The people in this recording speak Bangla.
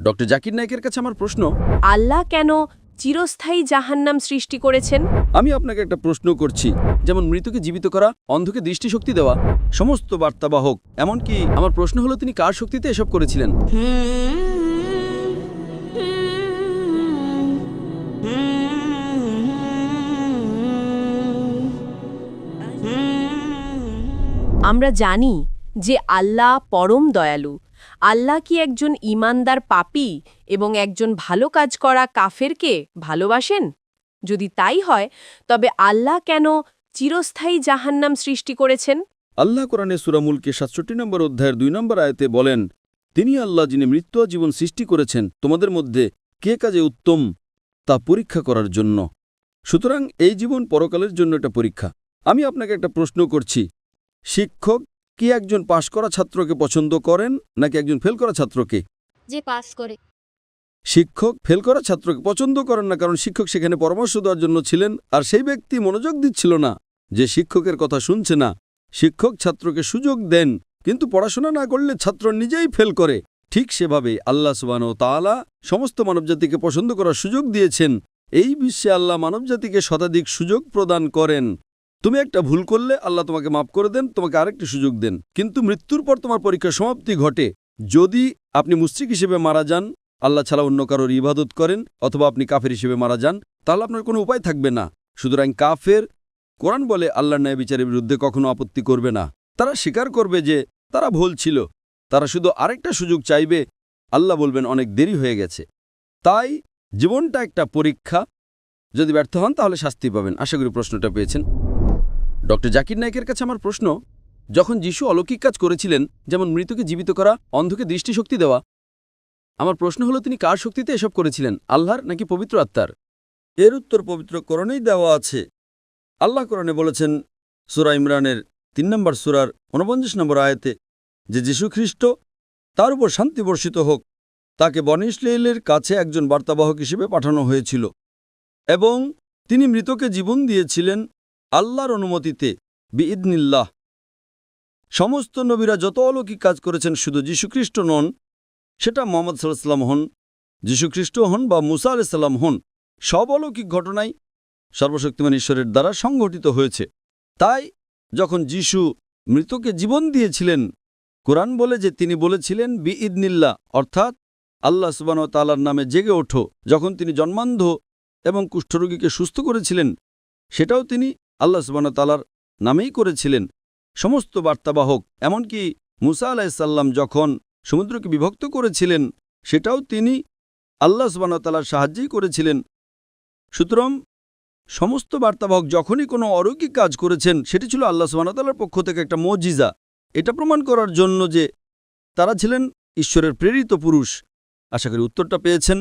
ডক্টর জাকির নায়েকের কাছে আমার প্রশ্ন, আল্লাহ কেন চিরস্থায়ী জাহান্নাম সৃষ্টি করেছেন? আমি আপনাকে একটা প্রশ্ন করছি, যেমন মৃতকে জীবিত করা, অন্ধকে দৃষ্টিশক্তি দেওয়া, সমস্ত বার্তাবাহক, এমনকি আমার প্রশ্ন হলো তিনি কার শক্তিতে এসব করেছিলেন? আমরা জানি যে আল্লাহ পরম দয়ালু। আল্লাহ কি একজন ঈমানদার পাপী এবং একজন ভালো কাজ করা কাফেরকে ভালোবাসেন? যদি তাই হয় তবে আল্লাহ কেন চিরস্থায়ী জাহান্নাম সৃষ্টি করেছেন? আল্লাহ কোরআনে সূরা মুলকে ৬৭ নম্বর অধ্যায়ের ২ নম্বর আয়াতে বলেন, তিনি আল্লাহ যিনি মৃত্যু ও জীবন সৃষ্টি করেছেন তোমাদের মধ্যে কে কাজে উত্তম তা পরীক্ষা করার জন্য। সুতরাং এই জীবন পরকালের জন্য একটা পরীক্ষা। আমি আপনাকে একটা প্রশ্ন করছি, শিক্ষক কি একজন পাশ করা ছাত্রকে পছন্দ করেন নাকি একজন ফেল করা ছাত্রকে? যে পাস করে। শিক্ষক ফেল করা ছাত্রকে পছন্দ করেন না, কারণ শিক্ষক সেখানে পরামর্শ দেওয়ার জন্য ছিলেন, আর সেই ব্যক্তি মনোযোগ দিচ্ছিল না, যে শিক্ষকের কথা শুনছে না। শিক্ষক ছাত্রকে সুযোগ দেন, কিন্তু পড়াশোনা না করলে ছাত্র নিজেই ফেল করে। ঠিক সেভাবে আল্লাহ সুবহানাহু ওয়া তাআলা সমস্ত মানবজাতিকে পছন্দ করার সুযোগ দিয়েছেন। এই বিশ্বে আল্লাহ মানবজাতিকে শতাধিক সুযোগ প্রদান করেন। তুমি একটা ভুল করলে আল্লাহ তোমাকে মাফ করে দেন, তোমাকে আরেকটি সুযোগ দেন। কিন্তু মৃত্যুর পর তোমার পরীক্ষার সমাপ্তি ঘটে। যদি আপনি মুশরিক হিসেবে মারা যান, আল্লাহ ছাড়া অন্য কারোর ইবাদত করেন, অথবা আপনি কাফের হিসেবে মারা যান, তাহলে আপনার কোনো উপায় থাকবে না। সুতরাং কাফের, কোরআন বলে, আল্লাহর ন্যায় বিচারের বিরুদ্ধে কখনো আপত্তি করবে না। তারা স্বীকার করবে যে তারা ভুল ছিল, তারা শুধু আরেকটা সুযোগ চাইবে। আল্লাহ বলবেন অনেক দেরি হয়ে গেছে। তাই জীবনটা একটা পরীক্ষা, যদি ব্যর্থ হন তাহলে শাস্তি পাবেন। আশা করি প্রশ্নটা পেয়েছেন। ডক্টর জাকির নায়েকের কাছে আমার প্রশ্ন, যখন যিশু অলৌকিক কাজ করেছিলেন, যেমন মৃতকে জীবিত করা, অন্ধকে দৃষ্টিশক্তি দেওয়া, আমার প্রশ্ন হলো তিনি কার শক্তিতে এসব করেছিলেন, আল্লাহর নাকি পবিত্র আত্মার? এর উত্তর পবিত্র কোরআনেই দেওয়া আছে। আল্লাহ কোরআনে বলেছেন সূরা ইমরানের ৩ নম্বর সূরার ৪৯ নম্বর আয়াতে যে যীশু খ্রিস্ট, তার উপর শান্তি বর্ষিত হোক, তাকে বনী ইসরাঈলের কাছে একজন বার্তাবাহক হিসেবে পাঠানো হয়েছিল এবং তিনি মৃতকে জীবন দিয়েছিলেন আল্লাহর অনুমতিতে, বিইদনিল্লাহ। সমস্ত নবীরা যত অলৌকিক কাজ করেছেন, শুধু যীশুখ্রিস্ট নন, সেটা মুহাম্মদ সাল্লাল্লাহু আলাইহি ওয়াসাল্লাম হন, যীশুখ্রিস্ট হন বা মুসা আলাইহিস সালাম হন, সব অলৌকিক ঘটনাই সর্বশক্তিমান ঈশ্বরের দ্বারা সংঘটিত হয়েছে। তাই যখন যিশু মৃতকে জীবন দিয়েছিলেন, কোরআন বলে যে তিনি বলেছিলেন বিইদনিল্লাহ, অর্থাৎ আল্লাহ সুবহানাহু ওয়া তাআলার নামে জেগে ওঠো। যখন তিনি জন্মান্ধ এবং কুষ্ঠরোগীকে সুস্থ করেছিলেন, সেটাও তিনি আল্লাহ সুবহানাহু ওয়া তাআলার নামেই করেছিলেন। সমস্ত বার্তাবাহক, এমনকি মুসা আলাইহিস সালাম যখন সমুদ্রকে বিভক্ত করেছিলেন, সেটাও তিনি আল্লাহ সুবহানাহু ওয়া তাআলার সাহায্যেই করেছিলেন। সুতরাং সমস্ত বার্তাবাহক যখনই কোনো অলৌকিক কাজ করেছেন, সেটি ছিল আল্লাহ সুবহানাহু ওয়া তাআলার পক্ষ থেকে একটা মুজিজা। এটা প্রমাণ করার জন্য যে তারা ছিলেন ঈশ্বরের প্রেরিত পুরুষ। আশা করি উত্তরটা পেয়েছেন।